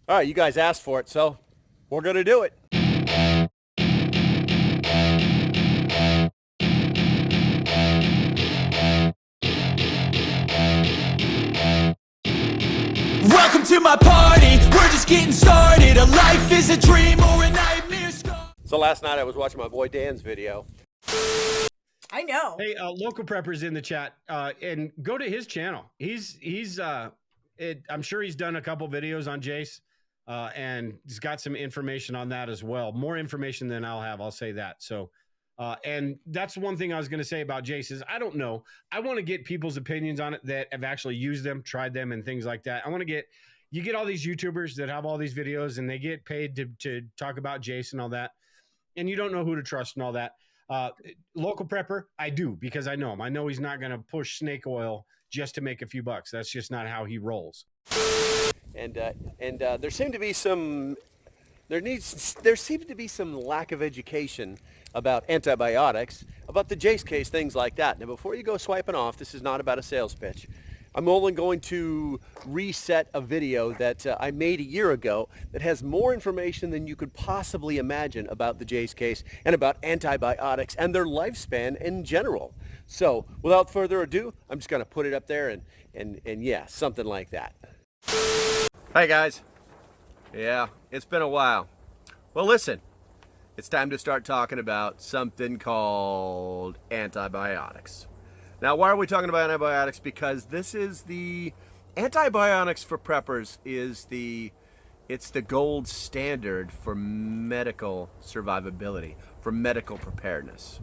All right, you guys asked for it, so we're going to do it. Welcome to my party, we're just getting started. A life is a dream or a nightmare. So last night I was watching my boy Dan's video. I know. Hey, local prepper's in the chat, and go to his channel. I'm sure he's done a couple videos on Jace, and he's got some information on that as well. More information than I'll have, I'll say that. So, and that's one thing I was going to say about Jace is I don't know. I want to get people's opinions on it that have actually used them, tried them, and things like that. You get all these YouTubers that have all these videos, and they get paid to talk about Jace and all that, and you don't know who to trust and all that. Local prepper, I do, because I know him. I know he's not going to push snake oil just to make a few bucks. That's just not how he rolls. And there seemed to be some lack of education about antibiotics, about the Jace case, things like that. Now, before you go swiping off, this is not about a sales pitch. I'm only going to reset a video that I made a year ago that has more information than you could possibly imagine about the Jace case and about antibiotics and their lifespan in general. So without further ado, I'm just going to put it up there and yeah, something like that. Hi guys. Yeah, it's been a while. Well, listen, it's time to start talking about something called antibiotics. Now, why are we talking about antibiotics? Because this is the antibiotics for preppers it's the gold standard for medical survivability, for medical preparedness.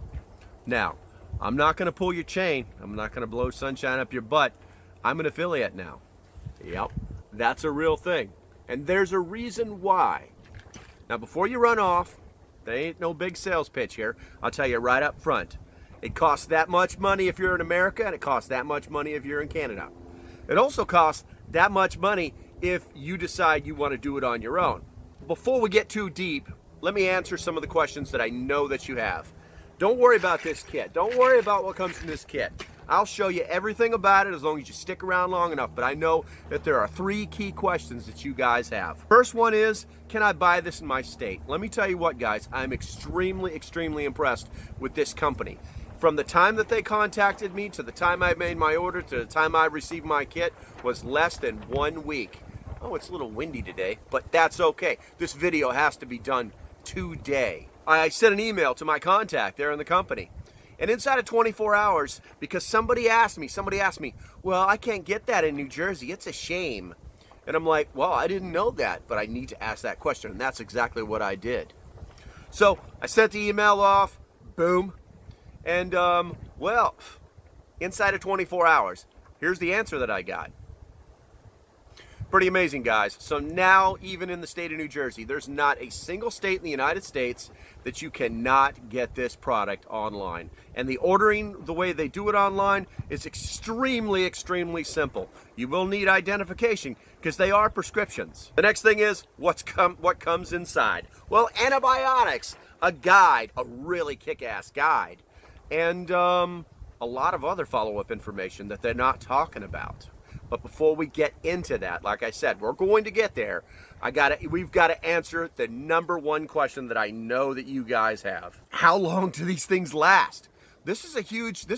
Now, I'm not going to pull your chain. I'm not going to blow sunshine up your butt. I'm an affiliate now. Yep, that's a real thing. And there's a reason why. Now, before you run off, there ain't no big sales pitch here. I'll tell you right up front. It costs that much money if you're in America, and it costs that much money if you're in Canada. It also costs that much money if you decide you want to do it on your own. Before we get too deep, let me answer some of the questions that I know that you have. Don't worry about this kit. Don't worry about what comes in this kit. I'll show you everything about it as long as you stick around long enough, but I know that there are 3 key questions that you guys have. First one is, can I buy this in my state? Let me tell you what, guys, I'm extremely, extremely impressed with this company. From the time that they contacted me to the time I made my order to the time I received my kit was less than 1 week. Oh, it's a little windy today, but that's okay. This video has to be done today. I sent an email to my contact there in the company. And inside of 24 hours, because somebody asked me, well, I can't get that in New Jersey. It's a shame. And I'm like, well, I didn't know that, but I need to ask that question. And that's exactly what I did. So I sent the email off, boom. And, well, inside of 24 hours, here's the answer that I got. Pretty amazing, guys. So now, even in the state of New Jersey, there's not a single state in the United States that you cannot get this product online. And the ordering, the way they do it online, is extremely, extremely simple. You will need identification because they are prescriptions. The next thing is, what comes inside? Well, antibiotics, a guide, a really kick-ass guide. And a lot of other follow-up information that they're not talking about. But before we get into that, like I said, we're going to get there. We've got to answer the number one question that I know that you guys have. How long do these things last? This is a huge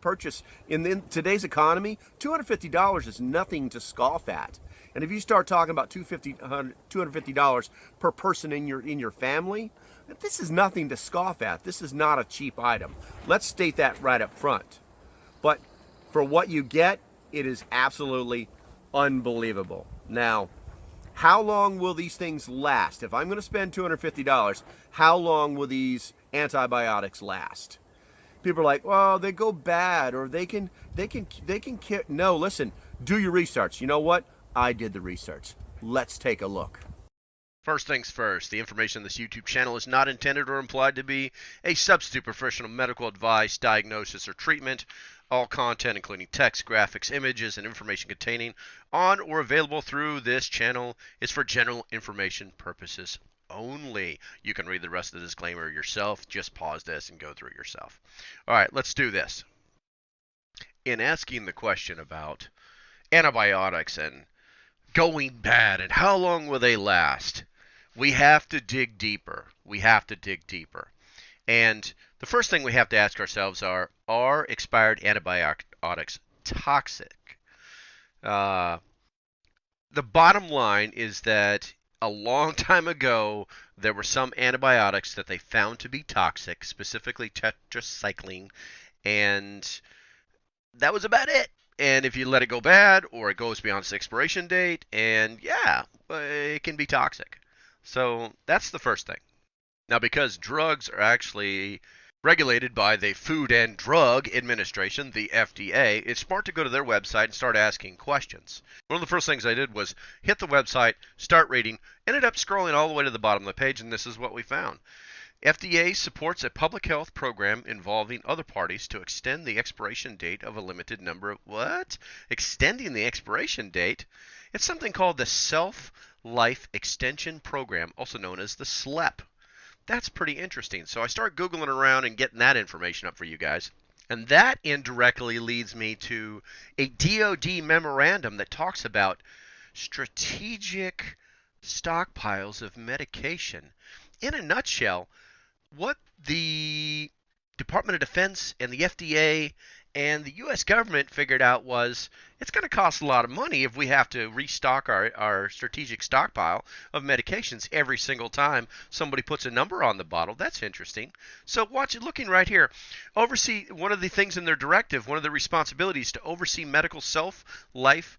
purchase in today's economy. $250 is nothing to scoff at. And if you start talking about $250 per person in your family, this is nothing to scoff at. This is not a cheap item. Let's state that right up front. But for what you get, it is absolutely unbelievable. Now, how long will these things last? If I'm going to spend $250, how long will these antibiotics last? People are like, well, they go bad, or they can kill. No, listen, do your research. You know what? I did the research. Let's take a look. First things first, the information on this YouTube channel is not intended or implied to be a substitute for professional medical advice, diagnosis, or treatment. All content, including text, graphics, images, and information containing on or available through this channel, is for general information purposes only. You can read the rest of the disclaimer yourself. Just pause this and go through it yourself. All right, let's do this. In asking the question about antibiotics and going bad, and how long will they last? We have to dig deeper. We have to dig deeper. And the first thing we have to ask ourselves are expired antibiotics toxic? Uh, the bottom line is that a long time ago, there were some antibiotics that they found to be toxic, specifically tetracycline, and that was about it. And if you let it go bad or it goes beyond its expiration date, and yeah, it can be toxic. So that's the first thing. Now, because drugs are actually regulated by the Food and Drug Administration, the FDA, it's smart to go to their website and start asking questions. One of the first things I did was hit the website, start reading, ended up scrolling all the way to the bottom of the page, and this is what we found. FDA supports a public health program involving other parties to extend the expiration date of a limited number of what? Extending the expiration date? It's something called the Self-Life Extension Program, also known as the SLEP. That's pretty interesting. So I start Googling around and getting that information up for you guys. And that indirectly leads me to a DoD memorandum that talks about strategic stockpiles of medication. In a nutshell, what the Department of Defense and the FDA and the U.S. government figured out was it's going to cost a lot of money if we have to restock our strategic stockpile of medications every single time somebody puts a number on the bottle. That's interesting. So watch it, looking right here. Oversee, one of the things in their directive, one of the responsibilities to oversee medical shelf life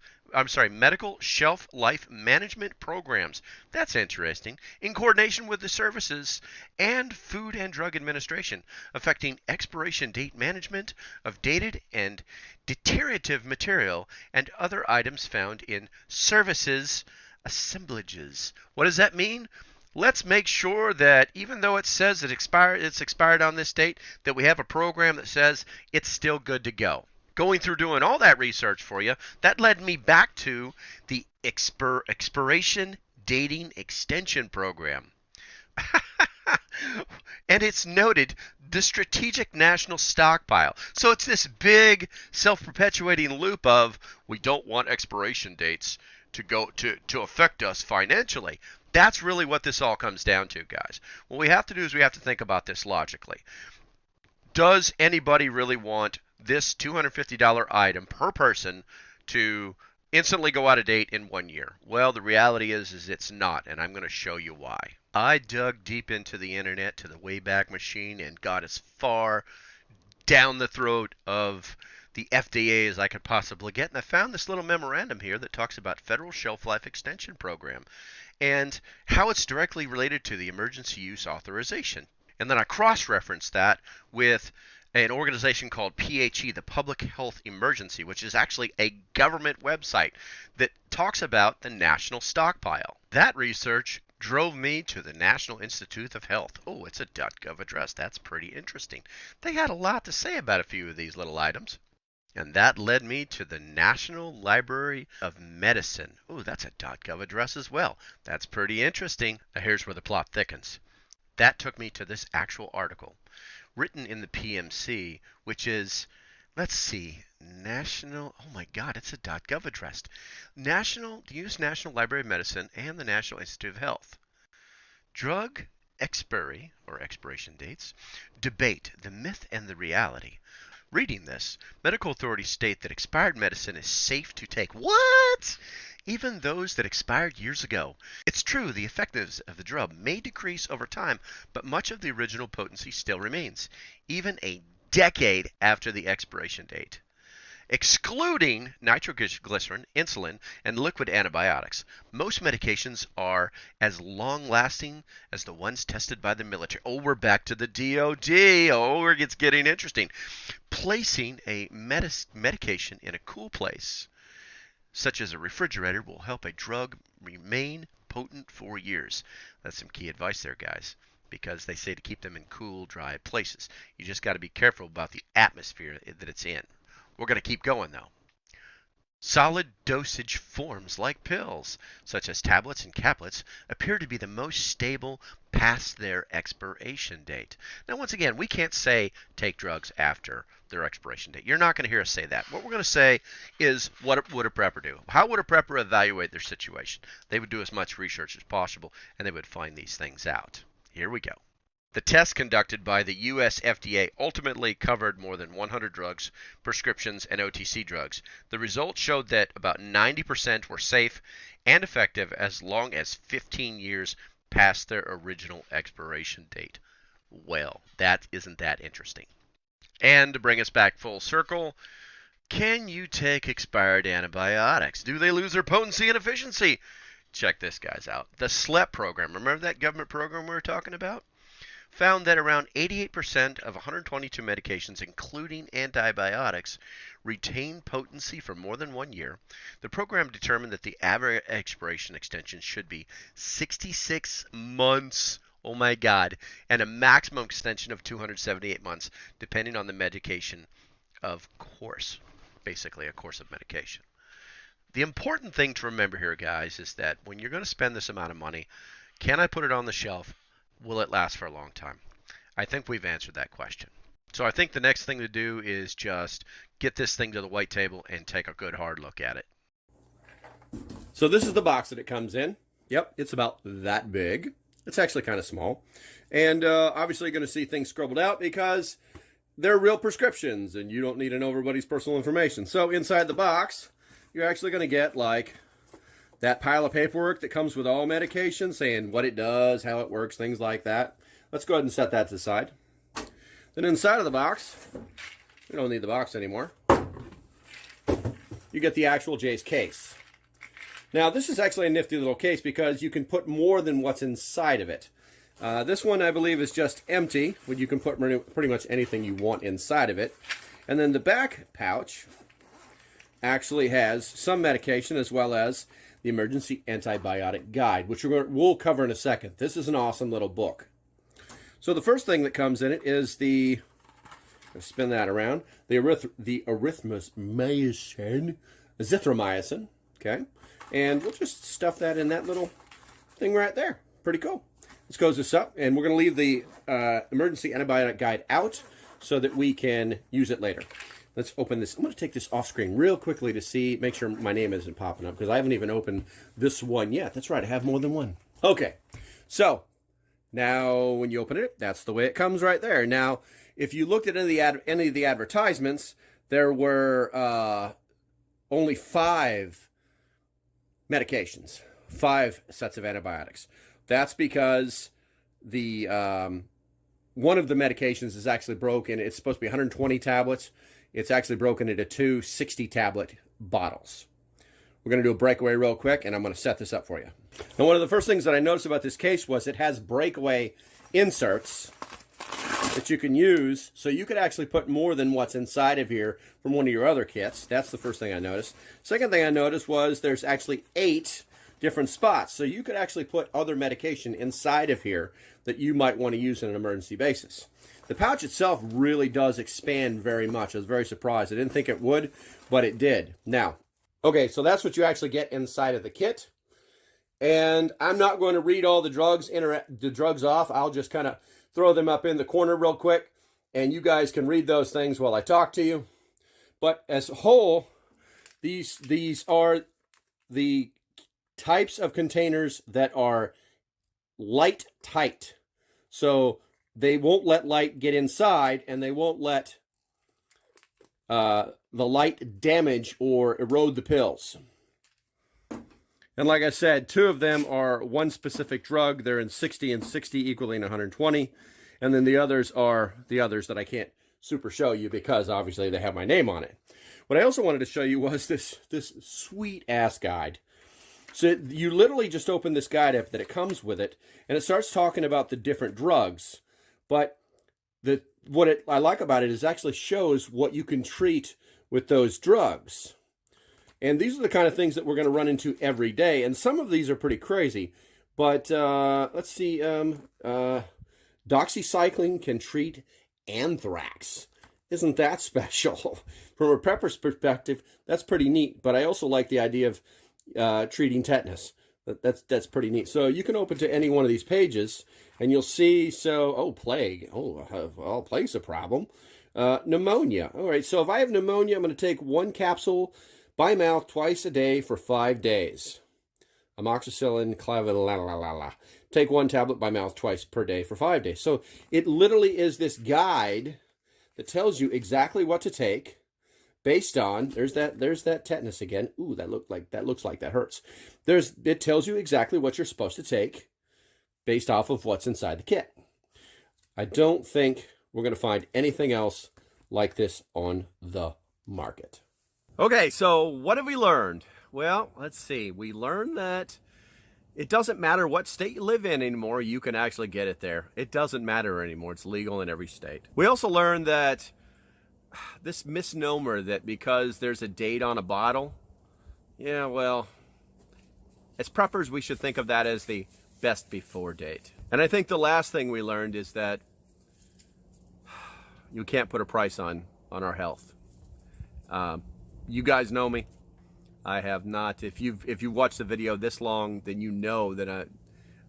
management programs. That's interesting. In coordination with the services and Food and Drug Administration, affecting expiration date management of dated and deteriorative material and other items found in services assemblages. What does that mean? Let's make sure that even though it says it's expired on this date, that we have a program that says it's still good to go. Going through doing all that research for you, that led me back to the expiration dating extension program. And it's noted the strategic national stockpile. So it's this big self-perpetuating loop of we don't want expiration dates to affect us financially. That's really what this all comes down to, guys. What we have to do is we have to think about this logically. Does anybody really want this $250 item per person to instantly go out of date in 1 year? Well, the reality is it's not, and I'm going to show you why. I dug deep into the internet to the Wayback Machine and got as far down the throat of the FDA as I could possibly get, and I found this little memorandum here that talks about Federal Shelf Life Extension Program and how it's directly related to the Emergency Use Authorization. And then I cross-referenced that with an organization called PHE, the Public Health Emergency, which is actually a government website that talks about the national stockpile. That research drove me to the National Institute of Health. Oh, it's a .gov address. That's pretty interesting. They had a lot to say about a few of these little items. And that led me to the National Library of Medicine. Oh, that's a .gov address as well. That's pretty interesting. Now here's where the plot thickens. That took me to this actual article written in the PMC, which is, let's see, National, oh my God, it's a .gov address. The U.S. National Library of Medicine and the National Institute of Health. Drug expiry, or expiration dates, debate the myth and the reality. Reading this, medical authorities state that expired medicine is safe to take. What? Even those that expired years ago. It's true, the effectiveness of the drug may decrease over time, but much of the original potency still remains, even a decade after the expiration date. Excluding nitroglycerin, insulin, and liquid antibiotics, most medications are as long-lasting as the ones tested by the military. Oh, we're back to the DoD. Oh, it's getting interesting. Placing a medication in a cool place, such as a refrigerator, will help a drug remain potent for years. That's some key advice there, guys, because they say to keep them in cool, dry places. You just got to be careful about the atmosphere that it's in. We're going to keep going, though. Solid dosage forms like pills, such as tablets and caplets, appear to be the most stable past their expiration date. Now, once again, we can't say take drugs after their expiration date. You're not going to hear us say that. What we're going to say is, what would a prepper do? How would a prepper evaluate their situation? They would do as much research as possible, and they would find these things out. Here we go. The tests conducted by the U.S. FDA ultimately covered more than 100 drugs, prescriptions, and OTC drugs. The results showed that about 90% were safe and effective as long as 15 years past their original expiration date. Well, isn't that interesting? And to bring us back full circle, can you take expired antibiotics? Do they lose their potency and efficiency? Check this, guys, out. The SLEP program, remember that government program we were talking about? Found that around 88% of 122 medications, including antibiotics, retain potency for more than 1 year. The program determined that the average expiration extension should be 66 months, oh my God, and a maximum extension of 278 months, depending on the medication of course, basically a course of medication. The important thing to remember here, guys, is that when you're going to spend this amount of money, can I put it on the shelf? Will it last for a long time? I think we've answered that question. So I think the next thing to do is just get this thing to the white table and take a good hard look at it. So this is the box that it comes in. Yep, it's about that big. It's actually kind of small. And obviously you're going to see things scribbled out because they're real prescriptions and you don't need to know everybody's personal information. So inside the box, you're actually going to get like that pile of paperwork that comes with all medications, saying what it does, how it works, things like that. Let's go ahead and set that to the side. Then inside of the box, we don't need the box anymore. You get the actual J's case. Now, this is actually a nifty little case because you can put more than what's inside of it. This one, I believe, is just empty, when you can put pretty much anything you want inside of it. And then the back pouch actually has some medication as well as the Emergency Antibiotic Guide, which we'll cover in a second. This is an awesome little book. So the first thing that comes in it is spin that around, the azithromycin, okay? And we'll just stuff that in that little thing right there. Pretty cool. Let's close this up, and we're going to leave the Emergency Antibiotic Guide out so that we can use it later. Let's open this. I'm going to take this off screen real quickly to make sure my name isn't popping up because I haven't even opened this one yet. That's right, I have more than one. Okay, so now when you open it, that's the way it comes right there. Now, if you looked at any of the advertisements, there were only 5 medications, 5 sets of antibiotics. That's because the one of the medications is actually broken. It's supposed to be 120 tablets. It's actually broken into 2 60-tablet bottles. We're going to do a breakaway real quick, and I'm going to set this up for you. And one of the first things that I noticed about this case was it has breakaway inserts that you can use, so you could actually put more than what's inside of here from one of your other kits. That's the first thing I noticed. Second thing I noticed was there's actually 8 different spots, so you could actually put other medication inside of here that you might want to use on an emergency basis. The pouch itself really does expand very much. I was very surprised. I didn't think it would, but it did. Now, okay, so that's what you actually get inside of the kit. And I'm not going to read all the drugs off. I'll just kind of throw them up in the corner real quick, and you guys can read those things while I talk to you. But as a whole, these are the types of containers that are light tight. So they won't let light get inside, and they won't let the light damage or erode the pills. And like I said, 2 of them are one specific drug. They're in 60 and 60, equaling 120. And then the others are the others that I can't super show you because obviously they have my name on it. What I also wanted to show you was this sweet ass guide. So you literally just open this guide up that it comes with it, and it starts talking about the different drugs. But what I like about it is actually shows what you can treat with those drugs. And these are the kind of things that we're going to run into every day. And some of these are pretty crazy. But let's see. Doxycycline can treat anthrax. isn't that special. From a prepper's perspective, that's pretty neat. But I also like the idea of treating tetanus. That's pretty neat. So you can open to any one of these pages, and you'll see. So, plague. Well, plague's a problem. Pneumonia. All right. So if I have pneumonia, I'm going to take 1 capsule by mouth twice a day for 5 days. Amoxicillin, clavulanate. Take 1 tablet by mouth twice per day for 5 days. So it literally is this guide that tells you exactly what to take based on, there's that tetanus again. Ooh, that looks like that hurts. It tells you exactly what you're supposed to take based off of what's inside the kit. I don't think we're going to find anything else like this on the market. Okay, so what have we learned? Well, let's see. We learned that it doesn't matter what state you live in anymore, you can actually get it there. It doesn't matter anymore. It's legal in every state. We also learned that this misnomer that because there's a date on a bottle, yeah, well, as preppers, we should think of that as the best before date. And I think the last thing we learned is that you can't put a price on our health. You guys know me. I have not. If you've watched the video this long, then you know that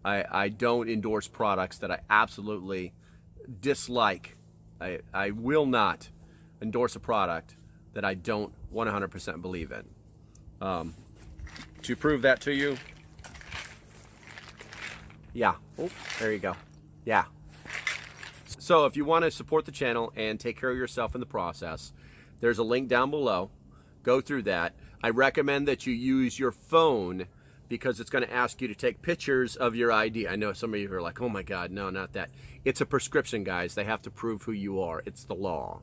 I don't endorse products that I absolutely dislike. I will not endorse a product that I don't 100% believe in. To prove that to you, yeah. Oh, there you go. Yeah. So if you want to support the channel and take care of yourself in the process, there's a link down below. Go through that. I recommend that you use your phone because it's going to ask you to take pictures of your ID. I know some of you are like, oh my God, no, not that. It's a prescription, guys. They have to prove who you are. It's the law.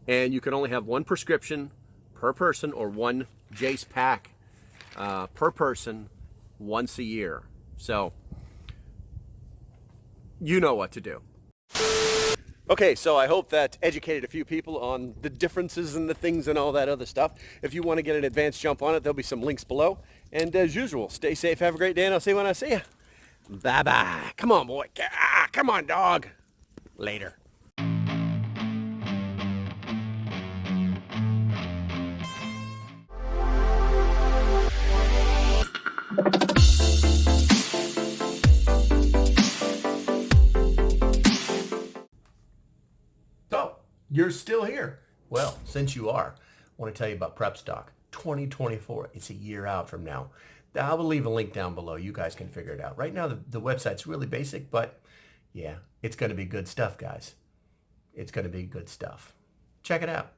And you can only have 1 prescription per person or 1 Jace pack per person once a year. So you know what to do. Okay, so I hope that educated a few people on the differences and the things and all that other stuff. If you want to get an advanced jump on it, there'll be some links below. And as usual, stay safe, have a great day, and I'll see you when I see you. Bye-bye. Come on, boy. Come on, dog. Later. You're still here. Well, since you are, I want to tell you about PrepStock 2024. It's a year out from now. I will leave a link down below. You guys can figure it out. Right now, the website's really basic, but yeah, it's going to be good stuff, guys. It's going to be good stuff. Check it out.